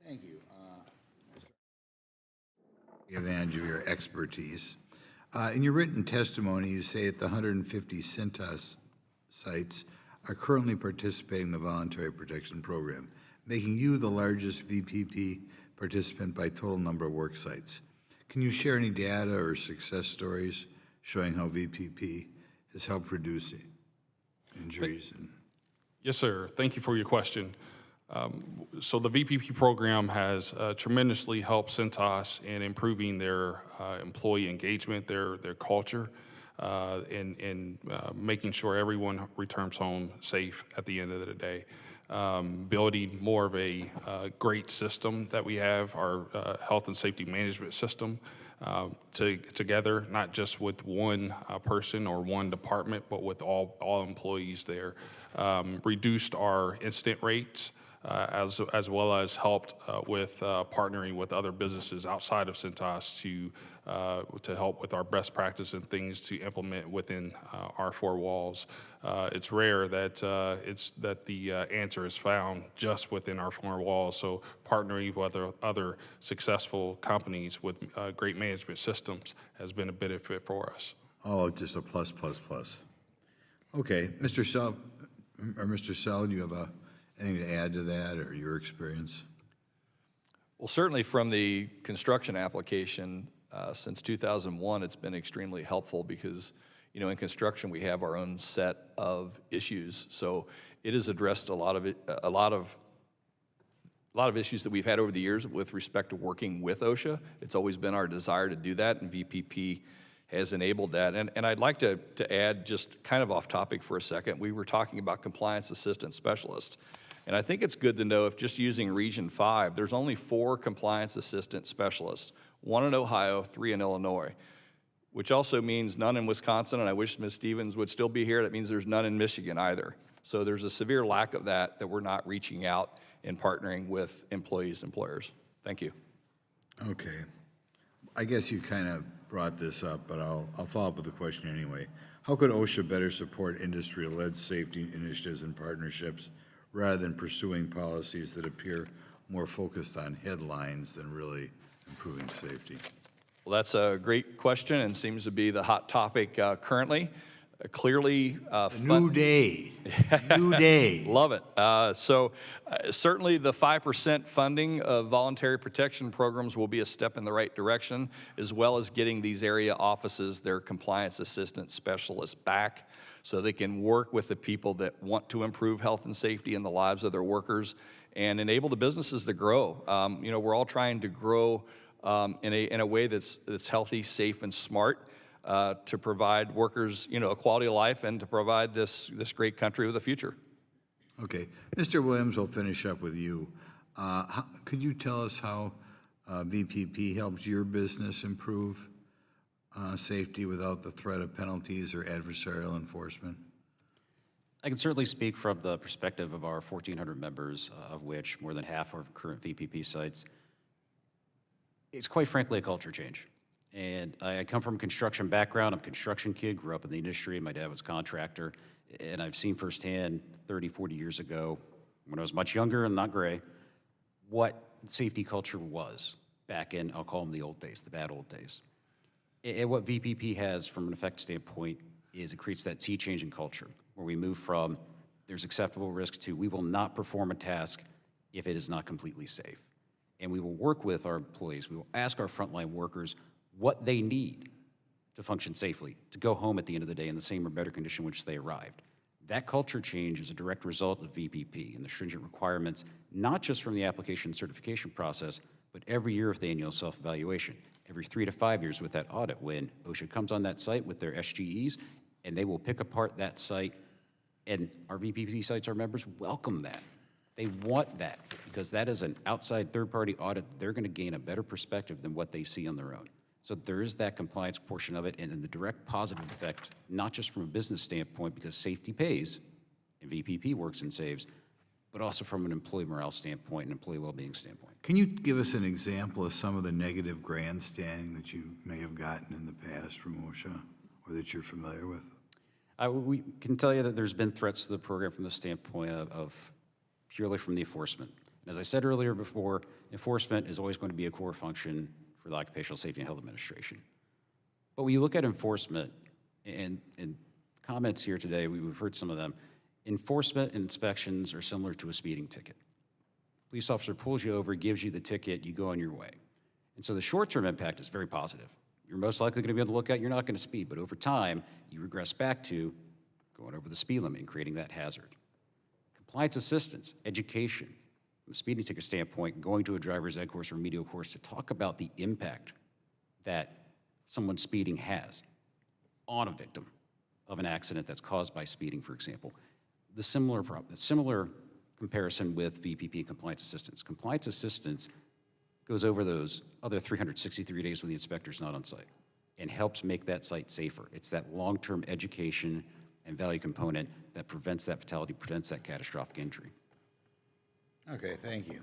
Thank you. Take advantage of your expertise. In your written testimony, you say that the 150 Cintas sites are currently participating in the Voluntary Protection Program, making you the largest VPP participant by total number of work sites. Can you share any data or success stories showing how VPP has helped reduce injuries? Yes, sir. Thank you for your question. So the VPP program has tremendously helped Cintas in improving their employee engagement, their culture, and making sure everyone returns home safe at the end of the day. Building more of a great system that we have, our health and safety management system, together, not just with one person or one department, but with all employees there. Reduced our incident rates, as well as helped with partnering with other businesses outside of Cintas to help with our best practice and things to implement within our four walls. It's rare that the answer is found just within our four walls. So partnering with other successful companies with great management systems has been a benefit for us. Oh, just a plus, plus, plus. Okay, Mr. Sell, do you have anything to add to that or your experience? Well, certainly from the construction application, since 2001, it's been extremely helpful because, you know, in construction we have our own set of issues. So it has addressed a lot of issues that we've had over the years with respect to working with OSHA. It's always been our desire to do that, and VPP has enabled that. And I'd like to add, just kind of off topic for a second, we were talking about compliance assistant specialists. And I think it's good to know, if just using Region 5, there's only 4 compliance assistant specialists, 1 in Ohio, 3 in Illinois, which also means none in Wisconsin, and I wish Ms. Stevens would still be here. That means there's none in Michigan either. So there's a severe lack of that we're not reaching out and partnering with employers. Thank you. Okay. I guess you kind of brought this up, but I'll follow up with the question anyway. How could OSHA better support industry-led safety initiatives and partnerships rather than pursuing policies that appear more focused on headlines than really improving safety? Well, that's a great question and seems to be the hot topic currently. Clearly, new day. New day. Love it. Certainly the 5% funding of voluntary protection programs will be a step in the right direction, as well as getting these area offices, their compliance assistant specialists back so they can work with the people that want to improve health and safety in the lives of their workers and enable the businesses to grow. You know, we're all trying to grow in a way that's healthy, safe, and smart. To provide workers, you know, a quality of life and to provide this great country with a future. Okay. Mr. Williams, we'll finish up with you. Could you tell us how VPP helps your business improve safety without the threat of penalties or adversarial enforcement? I can certainly speak from the perspective of our 1,400 members, of which more than half are current VPP sites. It's quite frankly a culture change. And I come from a construction background. I'm a construction kid, grew up in the industry. My dad was a contractor. And I've seen firsthand 30, 40 years ago, when I was much younger and not gray, what safety culture was back in, I'll call them the old days, the bad old days. And what VPP has from an effect standpoint is it creates that sea change in culture, where we move from there's acceptable risk to we will not perform a task if it is not completely safe. And we will work with our employees. We will ask our frontline workers what they need to function safely, to go home at the end of the day in the same or better condition in which they arrived. That culture change is a direct result of VPP and the stringent requirements, not just from the application certification process, but every year with the annual self-evaluation. Every 3 to 5 years with that audit, when OSHA comes on that site with their SGEs, and they will pick apart that site, and our VPP sites, our members welcome that. They want that, because that is an outside third-party audit. They're gonna gain a better perspective than what they see on their own. So there is that compliance portion of it, and then the direct positive effect, not just from a business standpoint, because safety pays, and VPP works and saves, but also from an employee morale standpoint and employee well-being standpoint. Can you give us an example of some of the negative grandstanding that you may have gotten in the past from OSHA, or that you're familiar with? We can tell you that there's been threats to the program from the standpoint of purely from the enforcement. As I said earlier before, enforcement is always going to be a core function for the Occupational Safety and Health Administration. But when you look at enforcement, and comments here today, we've heard some of them, enforcement and inspections are similar to a speeding ticket. Police officer pulls you over, gives you the ticket, you go on your way. And so the short-term impact is very positive. You're most likely going to be able to look at, you're not going to speed, but over time, you regress back to going over the speed limit and creating that hazard. Compliance assistance, education, from a speeding ticket standpoint, going to a driver's ed course or remedial course to talk about the impact that someone speeding has on a victim of an accident that's caused by speeding, for example. The similar comparison with VPP compliance assistance. Compliance assistance goes over those other 363 days when the inspector's not on site and helps make that site safer. It's that long-term education and value component that prevents that fatality, prevents that catastrophic injury. Okay, thank you.